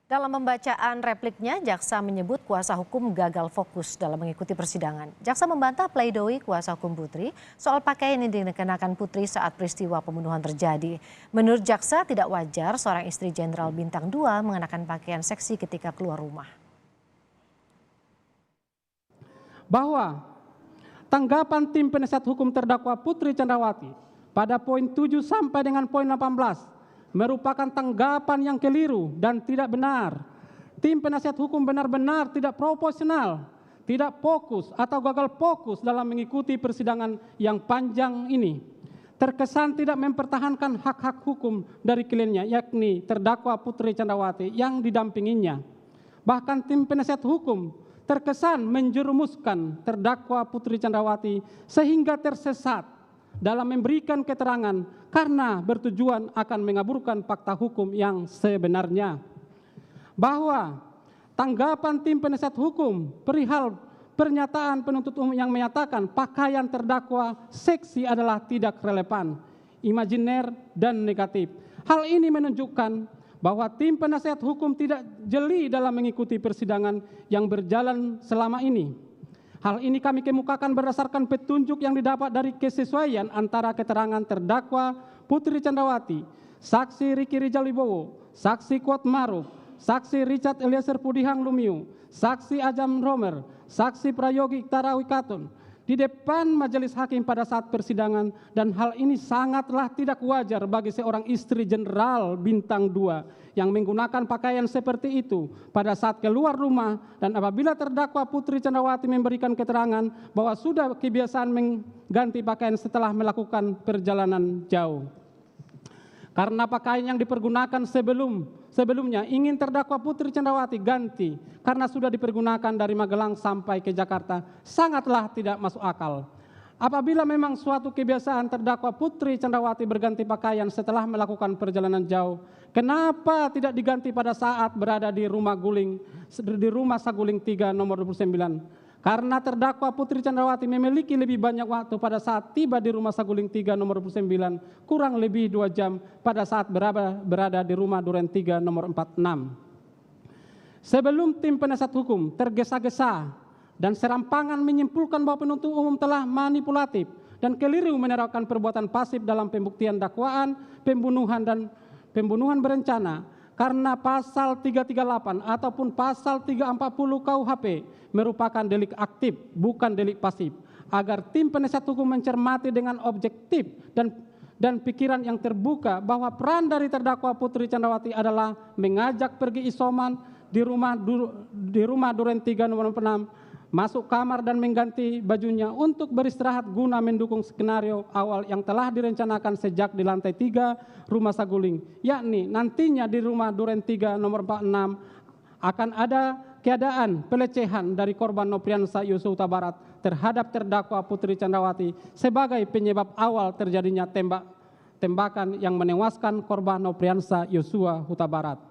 Dalam pembacaan repliknya, jaksa menyebut kuasa hukum gagal fokus dalam mengikuti persidangan. Jaksa membantah pledoi kuasa hukum Putri soal pakaian yang dikenakan Putri saat peristiwa pembunuhan terjadi. Menurut jaksa, tidak wajar seorang istri Jenderal Bintang 2 mengenakan pakaian seksi ketika keluar rumah. Bahwa tanggapan tim penasihat hukum terdakwa Putri Chandrawati pada poin 7 sampai dengan poin 18 merupakan tanggapan yang keliru dan tidak benar. Tim penasihat hukum benar-benar tidak proporsional, tidak fokus atau gagal fokus dalam mengikuti persidangan yang panjang ini. Terkesan tidak mempertahankan hak-hak hukum dari kliennya, yakni terdakwa Putri Chandrawati yang didampinginya. Bahkan tim penasihat hukum terkesan menjerumuskan terdakwa Putri Chandrawati sehingga tersesat dalam memberikan keterangan karena bertujuan akan mengaburkan fakta hukum yang sebenarnya. Bahwa tanggapan tim penasihat hukum perihal pernyataan penuntut umum yang menyatakan pakaian terdakwa seksi adalah tidak relevan, imajiner, dan negatif. Hal ini menunjukkan bahwa tim penasihat hukum tidak jeli dalam mengikuti persidangan yang berjalan selama ini. Hal ini kami kemukakan berdasarkan petunjuk yang didapat dari kesesuaian antara keterangan terdakwa Putri Chandrawati, saksi Riki Rijal Wibowo, saksi Kuat Maruf, saksi Richard Eliezer Pudihang Lumiu, saksi Ajam Romer, saksi Prayogi Iktara Wikatun di depan majelis hakim pada saat persidangan, dan hal ini sangatlah tidak wajar bagi seorang istri Jenderal Bintang 2 yang menggunakan pakaian seperti itu pada saat keluar rumah, dan apabila terdakwa Putri Chandrawati memberikan keterangan bahwa sudah kebiasaan mengganti pakaian setelah melakukan perjalanan jauh. Karena pakaian yang dipergunakan sebelumnya ingin terdakwa Putri Chandrawati ganti karena sudah dipergunakan dari Magelang sampai ke Jakarta, sangatlah tidak masuk akal. Apabila memang suatu kebiasaan terdakwa Putri Chandrawati berganti pakaian setelah melakukan perjalanan jauh, kenapa tidak diganti pada saat berada di rumah Saguling 3 nomor 29? Karena terdakwa Putri Chandrawati memiliki lebih banyak waktu pada saat tiba di rumah Saguling 3 nomor 29, kurang lebih 2 jam pada saat berada di rumah Duren 3 nomor 46. Sebelum tim penasihat hukum tergesa-gesa dan serampangan menyimpulkan bahwa penuntut umum telah manipulatif dan keliru menerapkan perbuatan pasif dalam pembuktian dakwaan pembunuhan berencana, karena pasal 338 ataupun pasal 340 KUHP merupakan delik aktif, bukan delik pasif, agar tim penasihat hukum mencermati dengan objektif dan pikiran yang terbuka bahwa peran dari terdakwa Putri Chandrawati adalah mengajak pergi isoman di rumah Duren 3 nomor 6, masuk kamar dan mengganti bajunya untuk beristirahat guna mendukung skenario awal yang telah direncanakan sejak di lantai 3 rumah Saguling, yakni nantinya di rumah Duren 3 nomor 46 akan ada keadaan pelecehan dari korban Nopriansa Yosua Huta Barat terhadap terdakwa Putri Chandrawati sebagai penyebab awal terjadinya tembakan yang menewaskan korban Nopriansa Yosua Huta Barat.